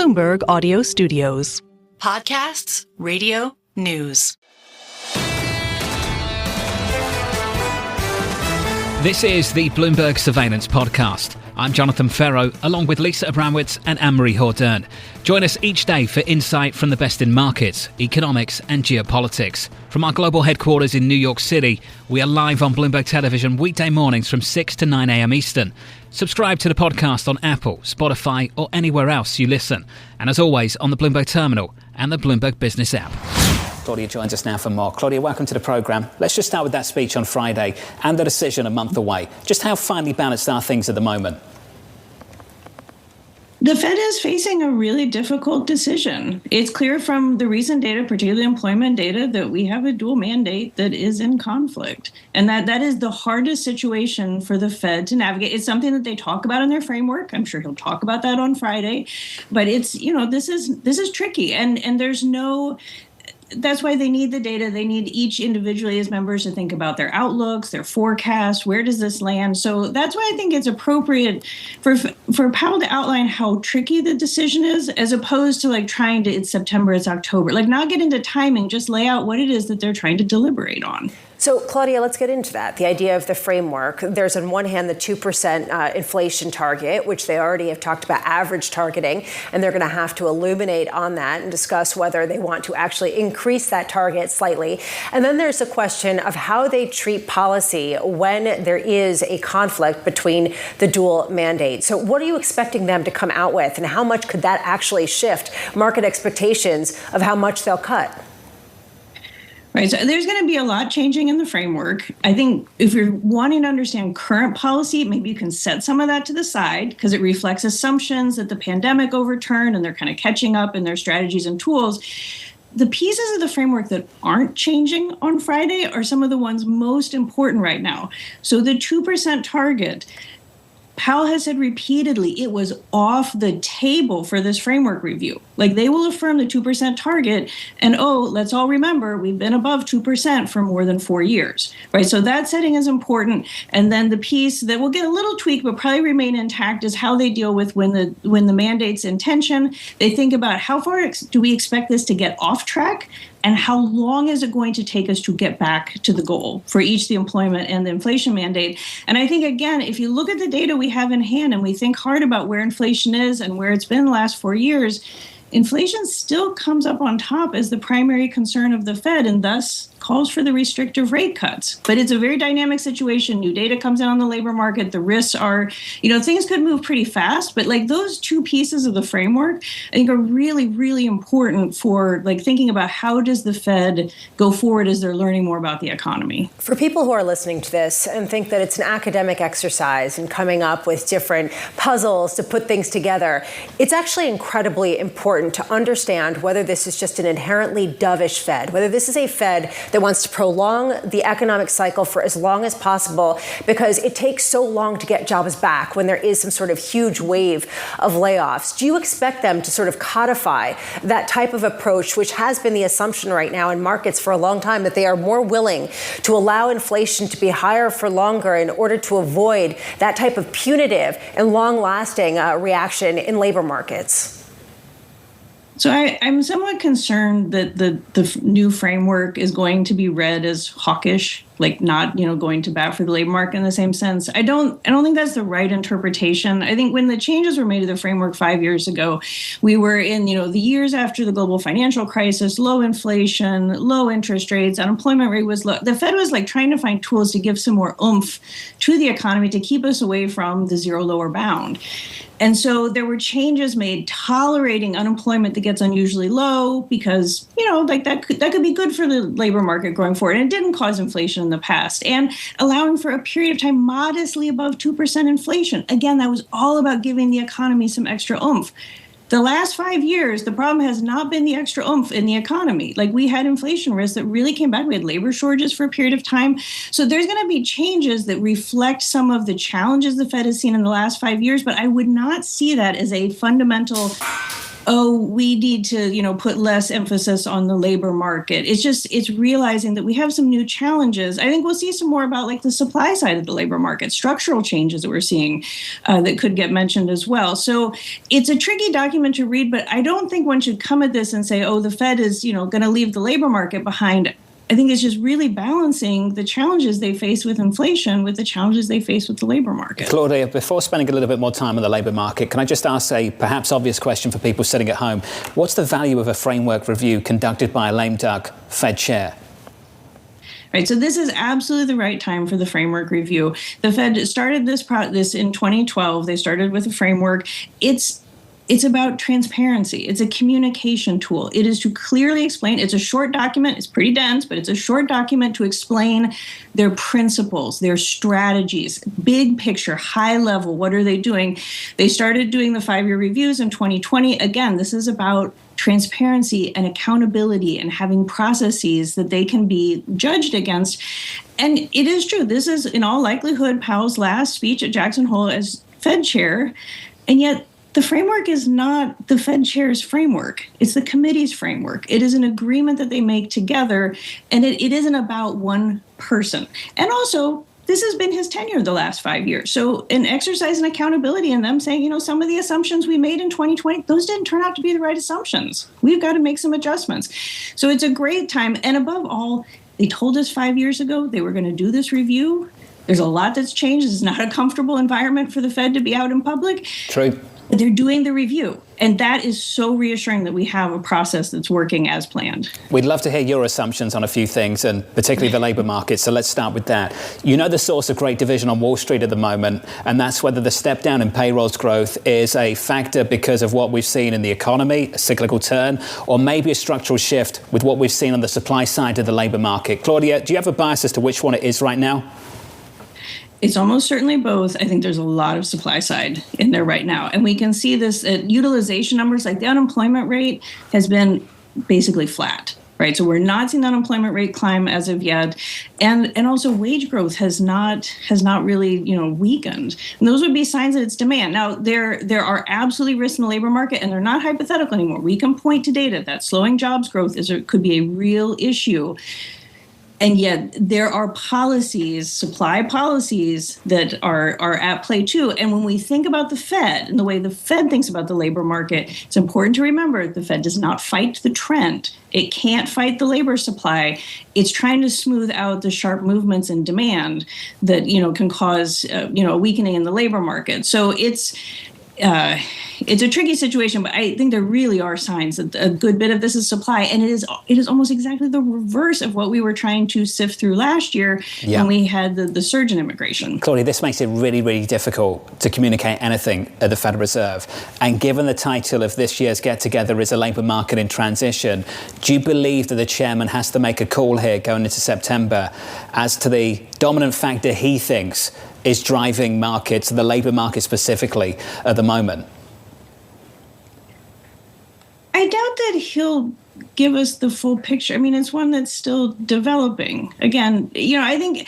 Bloomberg Audio Studios. Podcasts, radio, news. This is the Bloomberg Surveillance Podcast. I'm Jonathan Ferro, along with Lisa Abramowitz and Anne-Marie Hordern. Join us each day for insight from the best in markets, economics and geopolitics. From our global headquarters in New York City, we are live on Bloomberg Television weekday mornings from 6 to 9 a.m. Eastern. Subscribe to the podcast on Apple, Spotify or anywhere else you listen. And as always, on the Bloomberg Terminal and the Bloomberg Business app. Claudia joins us now for more. Claudia, welcome to the programme. Let's just start with that speech on Friday and the decision a month away. Just how finely balanced are things at the moment? The Fed is facing a really difficult decision. It's clear from the recent data, particularly employment data, that we have a dual mandate that is in conflict. And that is the hardest situation for the Fed to navigate. It's something that they talk about in their framework. I'm sure he'll talk about that on Friday. But it's, this is tricky. And there's no... That's why they need the data. They need each individually as members to think about their outlooks, their forecast, where does this land? So that's why I think it's appropriate for Powell to outline how tricky the decision is, as opposed to trying to, it's September, it's October, not get into timing, just lay out what it is that they're trying to deliberate on. So, Claudia, let's get into that. The idea of the framework. There's on one hand the 2% inflation target, which they already have talked about average targeting, and they're going to have to illuminate on that and discuss whether they want to actually increase that target slightly. And then there's a question of how they treat policy when there is a conflict between the dual mandate. So what are you expecting them to come out with, and how much could that actually shift market expectations of how much they'll cut? Right. So there's going to be a lot changing in the framework. I think if you're wanting to understand current policy, maybe you can set some of that to the side because it reflects assumptions that the pandemic overturned and they're kind of catching up in their strategies and tools. The pieces of the framework that aren't changing on Friday are some of the ones most important right now. So the 2% target, Powell has said repeatedly it was off the table for this framework review. They will affirm the 2% target. And let's all remember, we've been above 2% for more than 4 years, right? So that setting is important. And then the piece that will get a little tweak, but probably remain intact, is how they deal with when the mandate's in tension. They think about how far do we expect this to get off track? And how long is it going to take us to get back to the goal for each the employment and the inflation mandate? And I think, again, if you look at the data we have in hand and we think hard about where inflation is and where it's been the last 4 years, inflation still comes up on top as the primary concern of the Fed and thus calls for the restrictive rate cuts. But it's a very dynamic situation. New data comes in on the labor market. The risks are, things could move pretty fast. But those two pieces of the framework, I think, are really, really important for thinking about how does the Fed go forward as they're learning more about the economy. For people who are listening to this and think that it's an academic exercise and coming up with different puzzles to put things together, it's actually incredibly important to understand whether this is just an inherently dovish Fed, whether this is a Fed that wants to prolong the economic cycle for as long as possible because it takes so long to get jobs back when there is some sort of huge wave of layoffs. Do you expect them to sort of codify that type of approach, which has been the assumption right now in markets for a long time, that they are more willing to allow inflation to be higher for longer in order to avoid that type of punitive and long-lasting reaction in labor markets? So I'm somewhat concerned that the new framework is going to be read as hawkish, not, going to bat for the labor market in the same sense. I don't think that's the right interpretation. I think when the changes were made to the framework 5 years ago, we were in, the years after the global financial crisis, low inflation, low interest rates, unemployment rate was low. The Fed was trying to find tools to give some more oomph to the economy to keep us away from the zero lower bound. And so there were changes made tolerating unemployment that gets unusually low because, that could be good for the labor market going forward. And it didn't cause inflation in the past. And allowing for a period of time modestly above 2% inflation. Again, that was all about giving the economy some extra oomph. The last 5 years, the problem has not been the extra oomph in the economy. We had inflation risks that really came back. We had labor shortages for a period of time. So there's going to be changes that reflect some of the challenges the Fed has seen in the last 5 years, but I would not see that as a fundamental oh, we need to, put less emphasis on the labor market. It's realizing that we have some new challenges. I think we'll see some more about like the supply side of the labor market, structural changes that we're seeing that could get mentioned as well. So it's a tricky document to read, but I don't think one should come at this and say, oh, the Fed is, going to leave the labor market behind. I think it's just really balancing the challenges they face with inflation with the challenges they face with the labor market. Claudia, before spending a little bit more time on the labor market, can I just ask a perhaps obvious question for people sitting at home? What's the value of a framework review conducted by a lame duck Fed chair? Right. So this is absolutely the right time for the framework review. The Fed started this in 2012. They started with a framework. It's about transparency. It's a communication tool. It is to clearly explain. It's a short document. It's pretty dense, but it's a short document to explain their principles, their strategies, big picture, high level. What are they doing? They started doing the 5-year reviews in 2020. Again, this is about transparency and accountability and having processes that they can be judged against. And it is true. This is, in all likelihood, Powell's last speech at Jackson Hole as Fed chair. And yet, the framework is not the Fed chair's framework. It's the committee's framework. It is an agreement that they make together, and it isn't about one person. And also, this has been his tenure the last 5 years. So an exercise in accountability in them saying, some of the assumptions we made in 2020, those didn't turn out to be the right assumptions. We've got to make some adjustments. So it's a great time. And above all, they told us 5 years ago they were going to do this review. There's a lot that's changed. It's not a comfortable environment for the Fed to be out in public. True. They're doing the review. And that is so reassuring that we have a process that's working as planned. We'd love to hear your assumptions on a few things, and particularly the labor market. So let's start with that. The source of great division on Wall Street at the moment, and that's whether the step down in payrolls growth is a factor because of what we've seen in the economy, a cyclical turn, or maybe a structural shift with what we've seen on the supply side of the labor market. Claudia, do you have a bias as to which one it is right now? It's almost certainly both. I think there's a lot of supply side in there right now. And we can see this at utilization numbers, like the unemployment rate has been basically flat, right? So we're not seeing the unemployment rate climb as of yet. And also wage growth has not really, weakened. And those would be signs that it's demand. Now, there are absolutely risks in the labor market, and they're not hypothetical anymore. We can point to data that slowing jobs growth could be a real issue. And yet there are policies, supply policies, that are at play too. And when we think about the Fed and the way the Fed thinks about the labor market, it's important to remember the Fed does not fight the trend. It can't fight the labor supply. It's trying to smooth out the sharp movements in demand that, can cause, a weakening in the labor market. So it's a tricky situation, but I think there really are signs that a good bit of this is supply, and it is almost exactly the reverse of what we were trying to sift through last year when we had the surge in immigration. Claudia, this makes it really, really difficult to communicate anything at the Federal Reserve. And given the title of this year's get-together is a labour market in transition, do you believe that the chairman has to make a call here going into September as to the dominant factor he thinks is driving markets, the labour market specifically, at the moment? I doubt that he'll give us the full picture. I mean, it's one that's still developing. Again, I think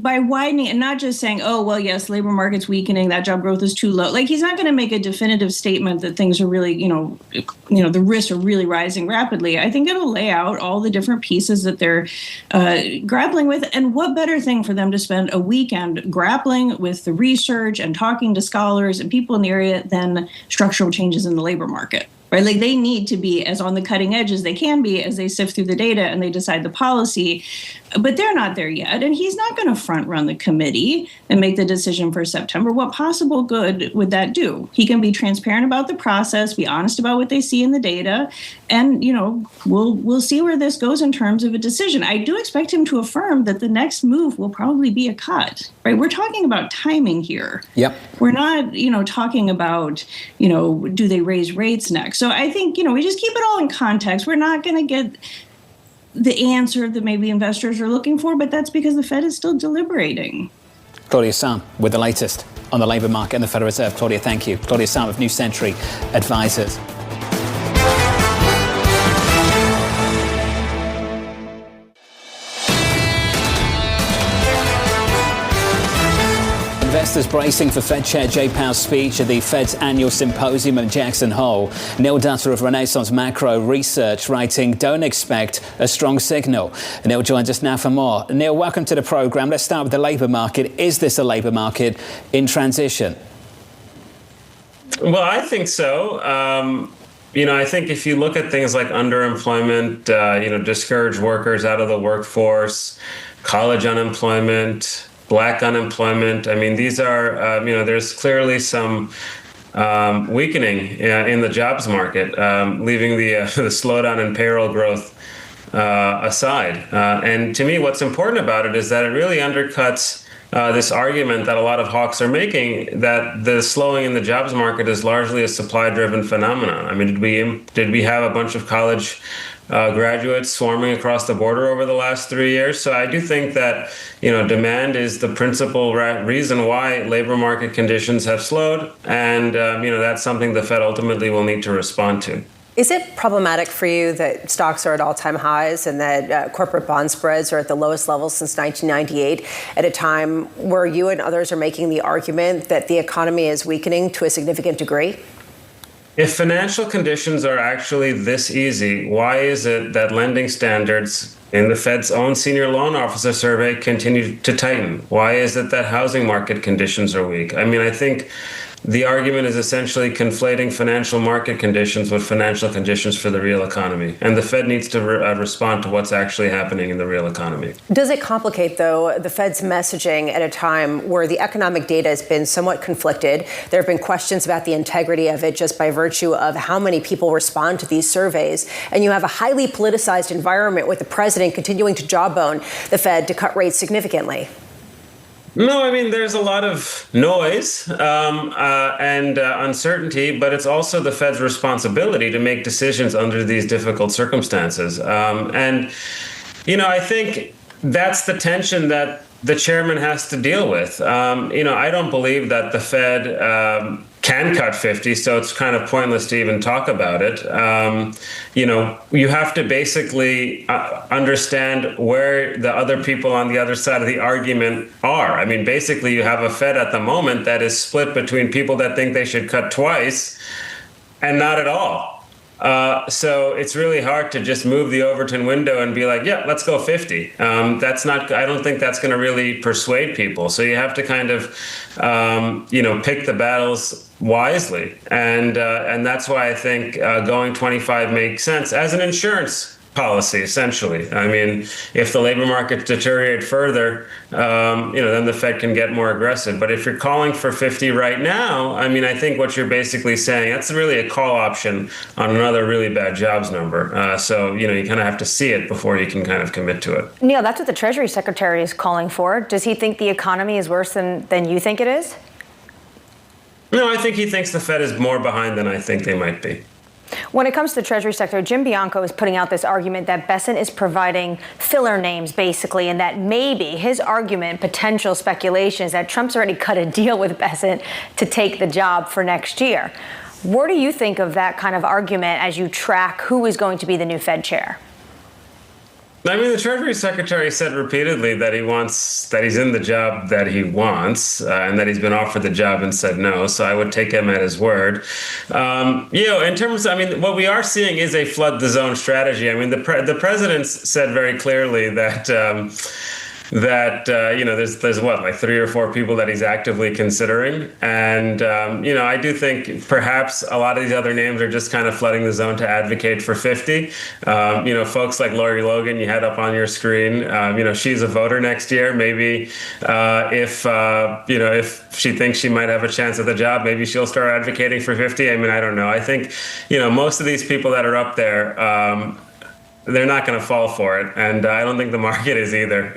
by widening and not just saying, oh, well, yes, labor market's weakening, that job growth is too low. Like, he's not going to make a definitive statement that things are really, the risks are really rising rapidly. I think it'll lay out all the different pieces that they're grappling with. And what better thing for them to spend a weekend grappling with the research and talking to scholars and people in the area than structural changes in the labor market. Right, like they need to be as on the cutting edge as they can be as they sift through the data and they decide the policy. But they're not there yet. And he's not going to front run the committee and make the decision for September. What possible good would that do? He can be transparent about the process, be honest about what they see in the data. And, we'll see where this goes in terms of a decision. I do expect him to affirm that the next move will probably be a cut. Right. We're talking about timing here. Yep. We're not, talking about, do they raise rates next? So I think, we just keep it all in context. We're not going to get the answer that maybe investors are looking for, but that's because the Fed is still deliberating. Claudia Sahm with the latest on the labour market and the Federal Reserve. Claudia, thank you. Claudia Sahm of New Century Advisors. investors bracing for Fed Chair Jay Powell's speech at the Fed's annual symposium in Jackson Hole. Neil Dutta of Renaissance Macro Research writing, "Don't expect a strong signal." Neil joins us now for more. Neil, welcome to the program. Let's start with the labour market. Is this a labour market in transition? Well, I think so. I think if you look at things like underemployment, discouraged workers out of the workforce, college unemployment, black unemployment, I mean, these are, there's clearly some weakening in the jobs market, leaving the slowdown in payroll growth aside. And to me, what's important about it is that it really undercuts this argument that a lot of hawks are making that the slowing in the jobs market is largely a supply-driven phenomenon. I mean, did we have a bunch of college graduates swarming across the border over the last 3 years? So I do think that, demand is the principal reason why labor market conditions have slowed. And, that's something the Fed ultimately will need to respond to. Is it problematic for you that stocks are at all-time highs and that corporate bond spreads are at the lowest level since 1998 at a time where you and others are making the argument that the economy is weakening to a significant degree? If financial conditions are actually this easy, why is it that lending standards in the Fed's own senior loan officer survey continue to tighten? Why is it that housing market conditions are weak? I mean, I think the argument is essentially conflating financial market conditions with financial conditions for the real economy. And the Fed needs to respond to what's actually happening in the real economy. Does it complicate, though, the Fed's messaging at a time where the economic data has been somewhat conflicted? There have been questions about the integrity of it just by virtue of how many people respond to these surveys. And you have a highly politicized environment with the president continuing to jawbone the Fed to cut rates significantly. No, I mean, there's a lot of noise and uncertainty, but it's also the Fed's responsibility to make decisions under these difficult circumstances. I think that's the tension that the chairman has to deal with. I don't believe that the Fed can cut 50, so it's kind of pointless to even talk about it. You have to basically understand where the other people on the other side of the argument are. I mean, basically, you have a Fed at the moment that is split between people that think they should cut twice and not at all. So it's really hard to just move the Overton window and be like, yeah, let's go 50. I don't think that's going to really persuade people. So you have to kind of, pick the battles wisely. And that's why I think going 25 makes sense as an insurance policy, essentially. I mean, if the labor markets deteriorate further, then the Fed can get more aggressive. But if you're calling for 50 right now, I mean, I think what you're basically saying, that's really a call option on another really bad jobs number. So, you kind of have to see it before you can kind of commit to it. Neil, that's what the Treasury Secretary is calling for. Does he think the economy is worse than you think it is? No, I think he thinks the Fed is more behind than I think they might be. When it comes to the Treasury Secretary, Jim Bianco is putting out this argument that Bessent is providing filler names, basically, and that maybe his argument, potential speculation, is that Trump's already cut a deal with Bessent to take the job for next year. What do you think of that kind of argument as you track who is going to be the new Fed chair? I mean, the Treasury Secretary said repeatedly that he's in the job that he wants, and that he's been offered the job and said no. So I would take him at his word. In terms, what we are seeing is a flood the zone strategy. I mean, the president said very clearly that there's like 3 or 4 people that he's actively considering. And, I do think perhaps a lot of these other names are just kind of flooding the zone to advocate for 50. Folks like Lori Logan, you had up on your screen, she's a voter next year. Maybe if she thinks she might have a chance at the job, maybe she'll start advocating for 50. I mean, I don't know. I think, most of these people that are up there, they're not going to fall for it, and I don't think the market is either.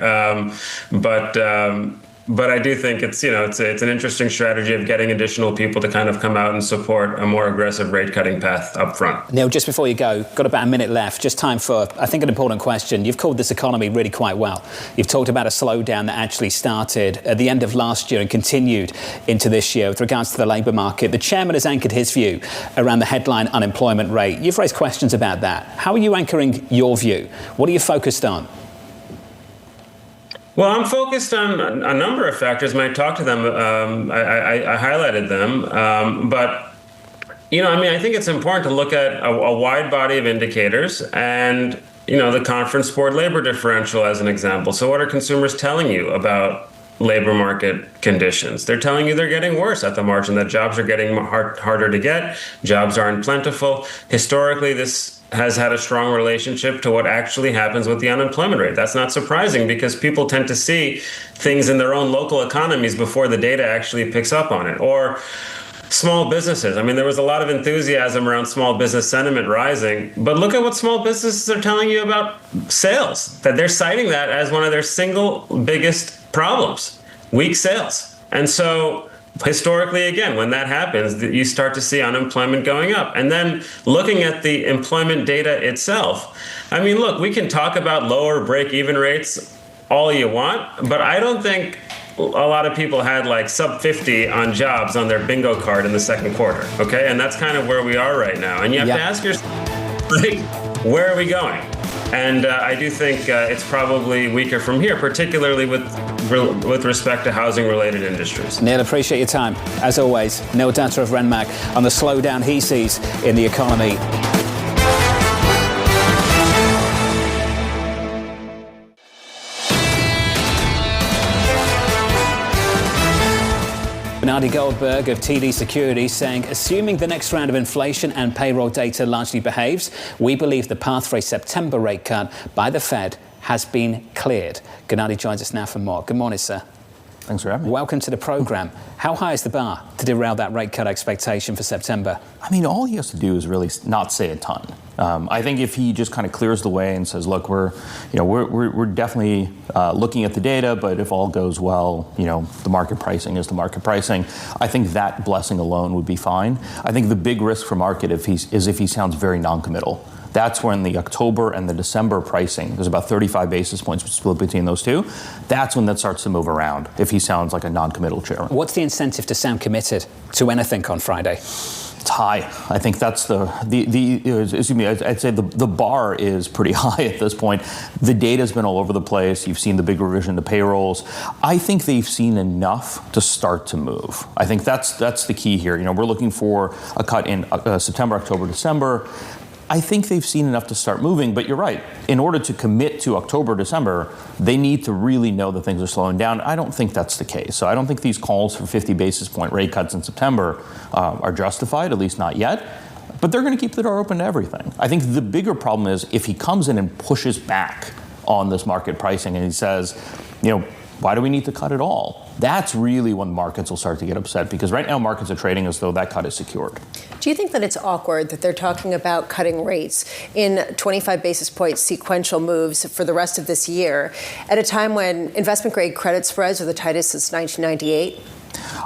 But I do think it's an interesting strategy of getting additional people to kind of come out and support a more aggressive rate cutting path up front. Neil, just before you go, got about a minute left. Just time for, I think, an important question. You've called this economy really quite well. You've talked about a slowdown that actually started at the end of last year and continued into this year with regards to the labour market. The chairman has anchored his view around the headline unemployment rate. You've raised questions about that. How are you anchoring your view? What are you focused on? Well, I'm focused on a number of factors. When I talked to them, I highlighted them. But I think it's important to look at a wide body of indicators and, the Conference Board labor differential as an example. So what are consumers telling you about labor market conditions? They're telling you they're getting worse at the margin, that jobs are getting harder to get, jobs aren't plentiful. Historically, this has had a strong relationship to what actually happens with the unemployment rate. That's not surprising because people tend to see things in their own local economies before the data actually picks up on it. Or small businesses. I mean, there was a lot of enthusiasm around small business sentiment rising, but look at what small businesses are telling you about sales, that they're citing that as one of their single biggest problems, weak sales. And so historically, again, when that happens, you start to see unemployment going up. And then looking at the employment data itself, I mean, look, we can talk about lower break-even rates all you want, but I don't think a lot of people had like sub 50 on jobs on their bingo card in the second quarter. Okay. And that's kind of where we are right now. And you have to ask yourself, where are we going? And I do think it's probably weaker from here, particularly with respect to housing related industries. Neil, appreciate your time. As always, Neil Dutta of Renmac on the slowdown he sees in the economy. Gennadiy Goldberg of TD Securities saying, assuming the next round of inflation and payroll data largely behaves, we believe the path for a September rate cut by the Fed has been cleared. Gennadiy joins us now for more. Good morning, sir. Thanks for having me. Welcome to the program. How high is the bar to derail that rate cut expectation for September? I mean, all he has to do is really not say a ton. I think if he just kind of clears the way and says, look, we're definitely looking at the data, but if all goes well, the market pricing is the market pricing. I think that blessing alone would be fine. I think the big risk for market is if he sounds very non-committal. That's when the October and the December pricing, there's about 35 basis points split between those two. That's when that starts to move around if he sounds like a non-committal chairman. What's the incentive to sound committed to anything on Friday? It's high. I think that's I'd say the bar is pretty high at this point. The data's been all over the place. You've seen the big revision to payrolls. I think they've seen enough to start to move. I think that's the key here. We're looking for a cut in September, October, December. I think they've seen enough to start moving, but you're right. In order to commit to October, December, they need to really know that things are slowing down. I don't think that's the case. So I don't think these calls for 50 basis point rate cuts in September are justified, at least not yet. But they're going to keep the door open to everything. I think the bigger problem is if he comes in and pushes back on this market pricing and he says, why do we need to cut it all? That's really when markets will start to get upset because right now markets are trading as though that cut is secured. Do you think that it's awkward that they're talking about cutting rates in 25 basis point sequential moves for the rest of this year at a time when investment grade credit spreads are the tightest since 1998?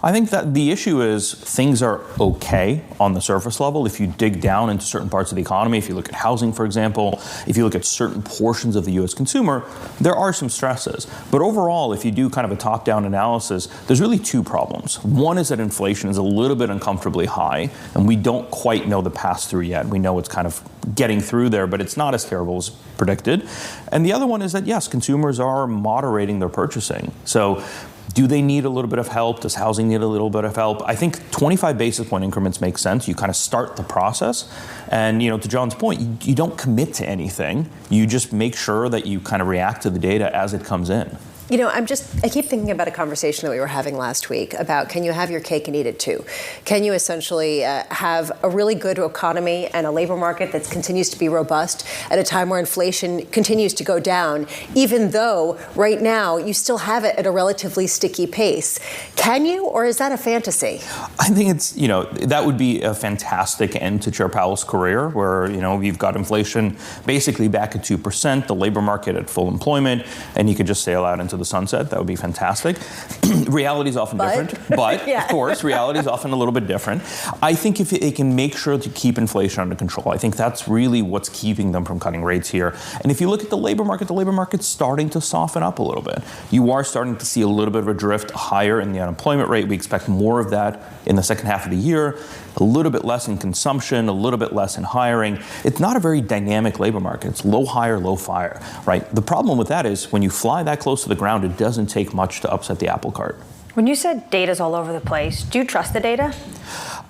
I think that the issue is things are okay on the surface level. If you dig down into certain parts of the economy, if you look at housing, for example, if you look at certain portions of the U.S. consumer, there are some stresses. But overall, if you do kind of a top-down analysis, there's really two problems. One is that inflation is a little bit uncomfortably high, and we don't quite know the pass-through yet. We know it's kind of getting through there, but it's not as terrible as predicted. And the other one is that, yes, consumers are moderating their purchasing. So do they need a little bit of help? Does housing need a little bit of help? I think 25 basis point increments make sense. You kind of start the process. And, to John's point, you don't commit to anything. You just make sure that you kind of react to the data as it comes in. I keep thinking about a conversation that we were having last week about can you have your cake and eat it too? Can you essentially have a really good economy and a labor market that continues to be robust at a time where inflation continues to go down, even though right now you still have it at a relatively sticky pace? Can you, or is that a fantasy? I think it's, that would be a fantastic end to Chair Powell's career where, you've got inflation basically back at 2%, the labor market at full employment, and you could just sail out into the sunset. That would be fantastic. Reality is often different, but yeah. Of course, reality is often a little bit different. I think if they can make sure to keep inflation under control, I think that's really what's keeping them from cutting rates here. And if you look at the labor market's starting to soften up a little bit. You are starting to see a little bit of a drift higher in the unemployment rate. We expect more of that in the second half of the year, a little bit less in consumption, a little bit less in hiring. It's not a very dynamic labor market. It's low hire, low fire, right? The problem with that is when you fly that close to the ground, it doesn't take much to upset the apple cart. When you said data's all over the place, do you trust the data?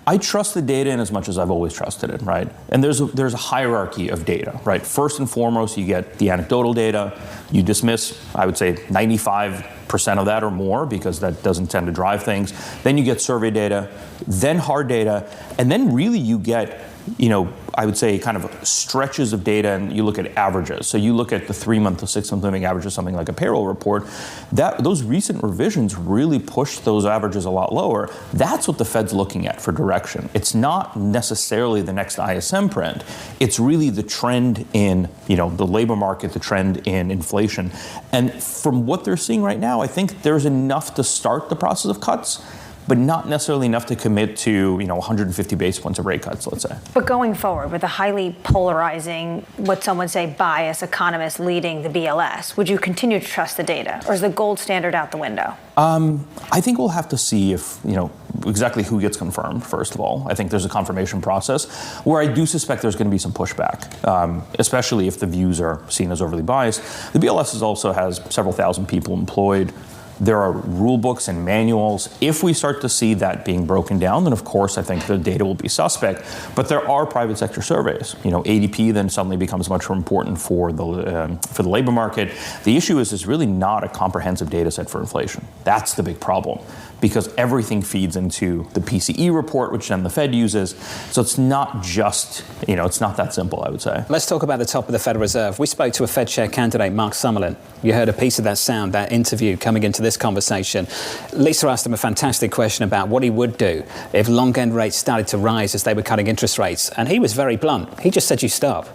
I trust the data in as much as I've always trusted it, right? And there's a hierarchy of data, right? First and foremost, you get the anecdotal data. You dismiss, I would say, 95% of that or more because that doesn't tend to drive things. Then you get survey data, then hard data, and then really you get, I would say kind of stretches of data, and you look at averages. So you look at the 3-month to 6-month moving average of something like a payroll report. Those recent revisions really pushed those averages a lot lower. That's what the Fed's looking at for direction. It's not necessarily the next ISM print. It's really the trend in, the labor market, the trend in inflation. And from what they're seeing right now, I think there's enough to start the process of cuts, but not necessarily enough to commit to, 150 basis points of rate cuts, let's say. But going forward, with a highly polarizing, what some would say bias economist leading the BLS, would you continue to trust the data, or is the gold standard out the window? I think we'll have to see if, exactly who gets confirmed, first of all. I think there's a confirmation process where I do suspect there's going to be some pushback, especially if the views are seen as overly biased. The BLS also has several thousand people employed. There are rule books and manuals. If we start to see that being broken down, then of course I think the data will be suspect. But there are private sector surveys. ADP then suddenly becomes much more important for the labor market. The issue is really not a comprehensive data set for inflation. That's the big problem, because everything feeds into the PCE report, which then the Fed uses. So it's not just, it's not that simple, I would say. Let's talk about the top of the Federal Reserve. We spoke to a Fed chair candidate, Mark Summerlin. You heard a piece of that sound, that interview coming into this conversation. Lisa asked him a fantastic question about what he would do if long end rates started to rise as they were cutting interest rates. And he was very blunt. He just said, you stop.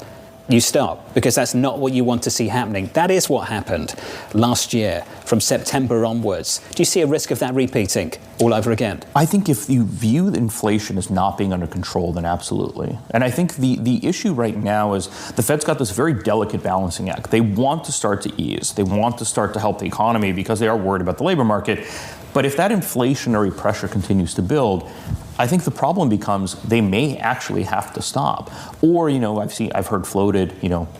You stop, because that's not what you want to see happening. That is what happened last year from September onwards. Do you see a risk of that repeating all over again? I think if you view inflation as not being under control, then absolutely. And I think the issue right now is the Fed's got this very delicate balancing act. They want to start to ease. They want to start to help the economy because they are worried about the labor market. But if that inflationary pressure continues to build, I think the problem becomes they may actually have to stop. Or, I've heard floated,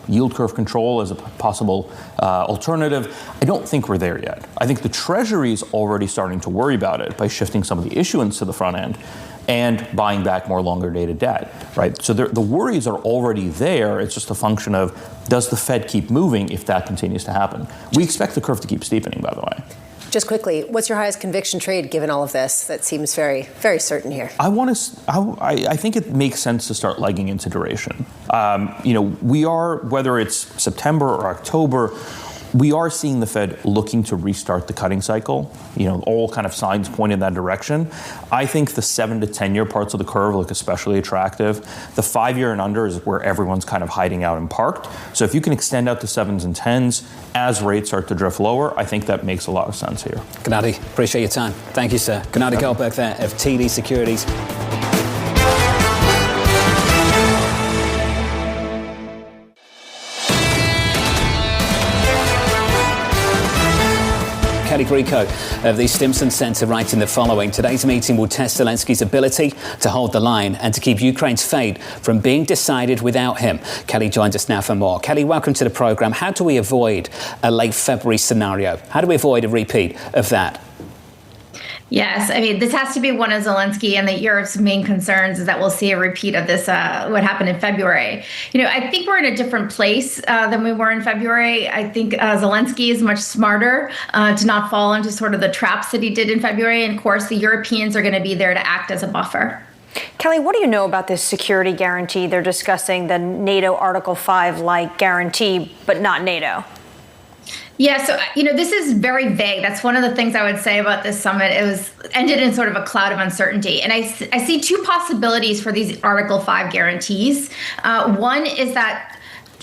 yield curve control as a possible alternative. I don't think we're there yet. I think the Treasury is already starting to worry about it by shifting some of the issuance to the front end and buying back more longer dated debt, right? So the worries are already there. It's just a function of, does the Fed keep moving if that continues to happen? We expect the curve to keep steepening, by the way. Just quickly, what's your highest conviction trade given all of this? That seems very, very certain here. I think it makes sense to start legging into duration. We are, whether it's September or October, we are seeing the Fed looking to restart the cutting cycle. All kind of signs point in that direction. I think the 7 to 10 year parts of the curve look especially attractive. The 5-year and under is where everyone's kind of hiding out and parked. So if you can extend out to 7s and 10s as rates start to drift lower, I think that makes a lot of sense here. Gennadiy, appreciate your time. Thank you, sir. Gennadiy Goldberg there of TD Securities. Grieco of the Stimson Center writing the following: today's meeting will test Zelensky's ability to hold the line and to keep Ukraine's fate from being decided without him. Kelly joins us now for more. Kelly, welcome to the program. How do we avoid a late February scenario? How do we avoid a repeat of that? Yes, this has to be one of Zelensky and Europe's main concerns, is that we'll see a repeat of this, what happened in February. I think we're in a different place than we were in February. I think Zelensky is much smarter to not fall into sort of the traps that he did in February. And of course, the Europeans are going to be there to act as a buffer. Kelly, what do you know about this security guarantee? They're discussing the NATO Article 5-like guarantee, but not NATO. Yeah, so, this is very vague. That's one of the things I would say about this summit. It was ended in sort of a cloud of uncertainty. And I see two possibilities for these Article 5 guarantees. One is that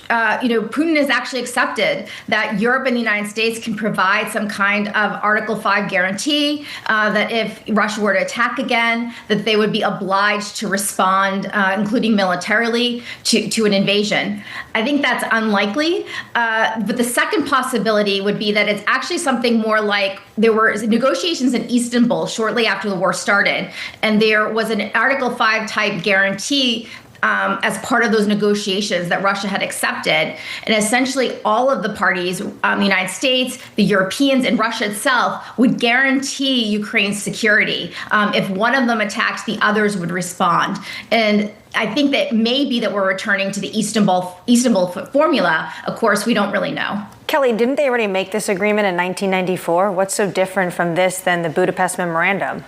Putin has actually accepted that Europe and the United States can provide some kind of Article 5 guarantee that if Russia were to attack again, that they would be obliged to respond, including militarily, to an invasion. I think that's unlikely. But the second possibility would be that it's actually something more like there were negotiations in Istanbul shortly after the war started, and there was an Article 5 type guarantee as part of those negotiations that Russia had accepted. And essentially all of the parties, the United States, the Europeans, and Russia itself would guarantee Ukraine's security. If one of them attacked, the others would respond. And I think that maybe that we're returning to the Istanbul formula. Of course, we don't really know. Kelly, didn't they already make this agreement in 1994? What's so different from this than the Budapest Memorandum?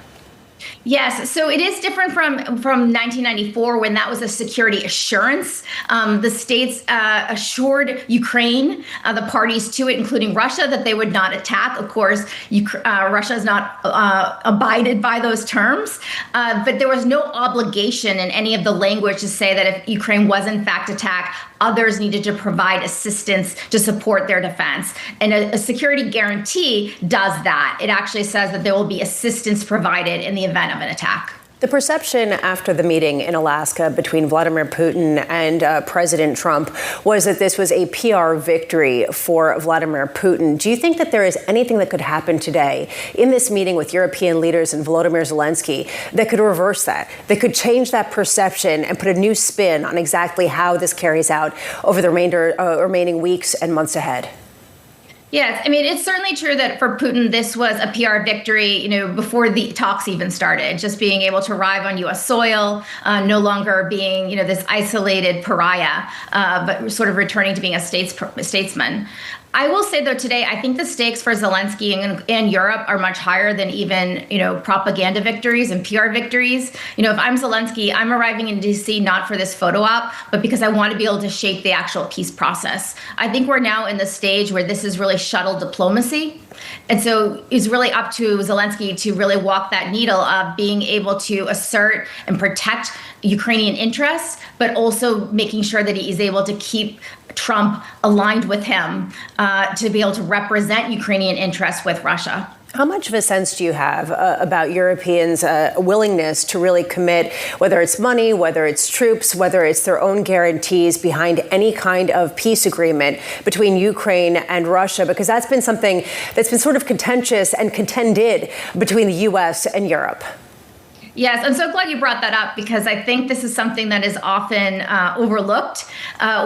Yes, so it is different from 1994 when that was a security assurance. The states assured Ukraine, the parties to it, including Russia, that they would not attack. Of course, Russia has not abided by those terms, but there was no obligation in any of the language to say that if Ukraine was in fact attacked, others needed to provide assistance to support their defense. And a security guarantee does that. It actually says that there will be assistance provided in the event of an attack. The perception after the meeting in Alaska between Vladimir Putin and President Trump was that this was a PR victory for Vladimir Putin. Do you think that there is anything that could happen today in this meeting with European leaders and Volodymyr Zelensky that could reverse that could change that perception and put a new spin on exactly how this carries out over the remaining weeks and months ahead? Yes, I mean, it's certainly true that for Putin, this was a PR victory, before the talks even started, just being able to arrive on U.S. soil, no longer being, this isolated pariah, but sort of returning to being a statesman. I will say, though, today, I think the stakes for Zelensky and Europe are much higher than even, propaganda victories and PR victories. If I'm Zelensky, I'm arriving in D.C. not for this photo op, but because I want to be able to shape the actual peace process. I think we're now in the stage where this is really shuttle diplomacy. And so it's really up to Zelensky to really walk that needle of being able to assert and protect Ukrainian interests, but also making sure that he is able to keep Trump aligned with him to be able to represent Ukrainian interests with Russia. How much of a sense do you have about Europeans' willingness to really commit, whether it's money, whether it's troops, whether it's their own guarantees behind any kind of peace agreement between Ukraine and Russia? Because that's been something that's been sort of contentious and contended between the U.S. and Europe. Yes, I'm so glad you brought that up, because I think this is something that is often overlooked,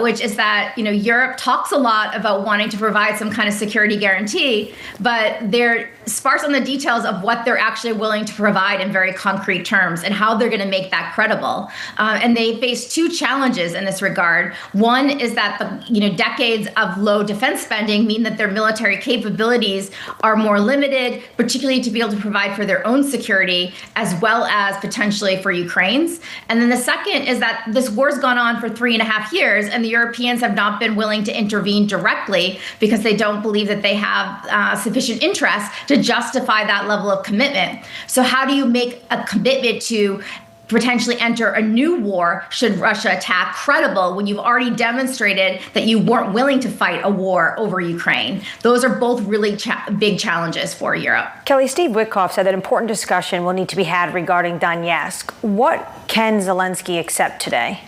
which is that, Europe talks a lot about wanting to provide some kind of security guarantee, but they're sparse on the details of what they're actually willing to provide in very concrete terms and how they're going to make that credible. And they face two challenges in this regard. One is that the decades of low defense spending mean that their military capabilities are more limited, particularly to be able to provide for their own security as well as potentially for Ukraine's. And then the second is that this war's gone on for 3.5 years, and the Europeans have not been willing to intervene directly because they don't believe that they have sufficient interest to justify that level of commitment. So how do you make a commitment to potentially enter a new war should Russia attack credible when you've already demonstrated that you weren't willing to fight a war over Ukraine? Those are both really big challenges for Europe. Kelly, Steve Witkoff said that important discussion will need to be had regarding Donetsk. What can Zelensky accept today?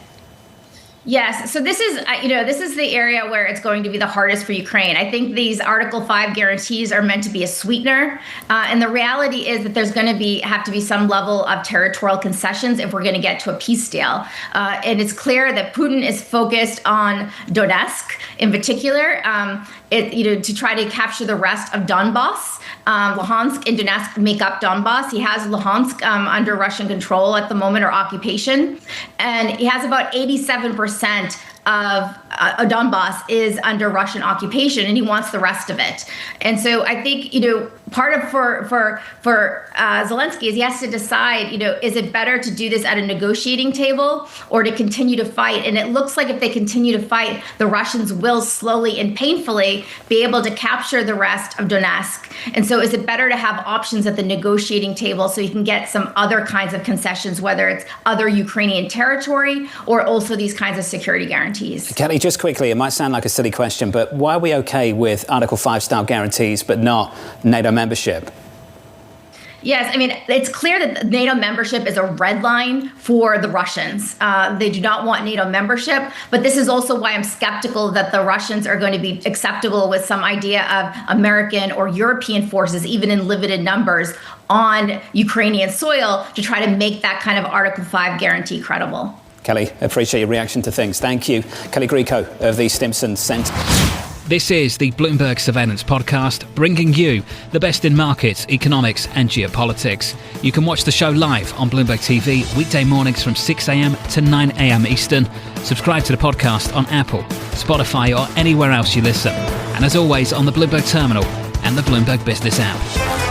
Yes. So this is the area where it's going to be the hardest for Ukraine. I think these Article 5 guarantees are meant to be a sweetener. And the reality is that there's going to have to be some level of territorial concessions if we're going to get to a peace deal. And it's clear that Putin is focused on Donetsk in particular, to try to capture the rest of Donbass. Luhansk and Donetsk make up Donbass. He has Luhansk under Russian control at the moment, or occupation. And he has about 87% of Donbass is under Russian occupation, and he wants the rest of it. And so I think, part of for Zelensky is he has to decide, is it better to do this at a negotiating table or to continue to fight? And it looks like if they continue to fight, the Russians will slowly and painfully be able to capture the rest of Donetsk. And so is it better to have options at the negotiating table so you can get some other kinds of concessions, whether it's other Ukrainian territory or also these kinds of security guarantees? Kelly, just quickly, it might sound like a silly question, but why are we okay with Article 5 style guarantees but not NATO membership? Yes, I mean, it's clear that NATO membership is a red line for the Russians. They do not want NATO membership, but this is also why I'm skeptical that the Russians are going to be acceptable with some idea of American or European forces, even in limited numbers, on Ukrainian soil to try to make that kind of Article 5 guarantee credible. Kelly, appreciate your reaction to things. Thank you. Kelly Grieco of the Stimson Center. This is the Bloomberg Surveillance Podcast, bringing you the best in markets, economics and geopolitics. You can watch the show live on Bloomberg TV weekday mornings from 6 a.m. to 9 a.m. Eastern. Subscribe to the podcast on Apple, Spotify or anywhere else you listen. And as always, on the Bloomberg Terminal and the Bloomberg Business app.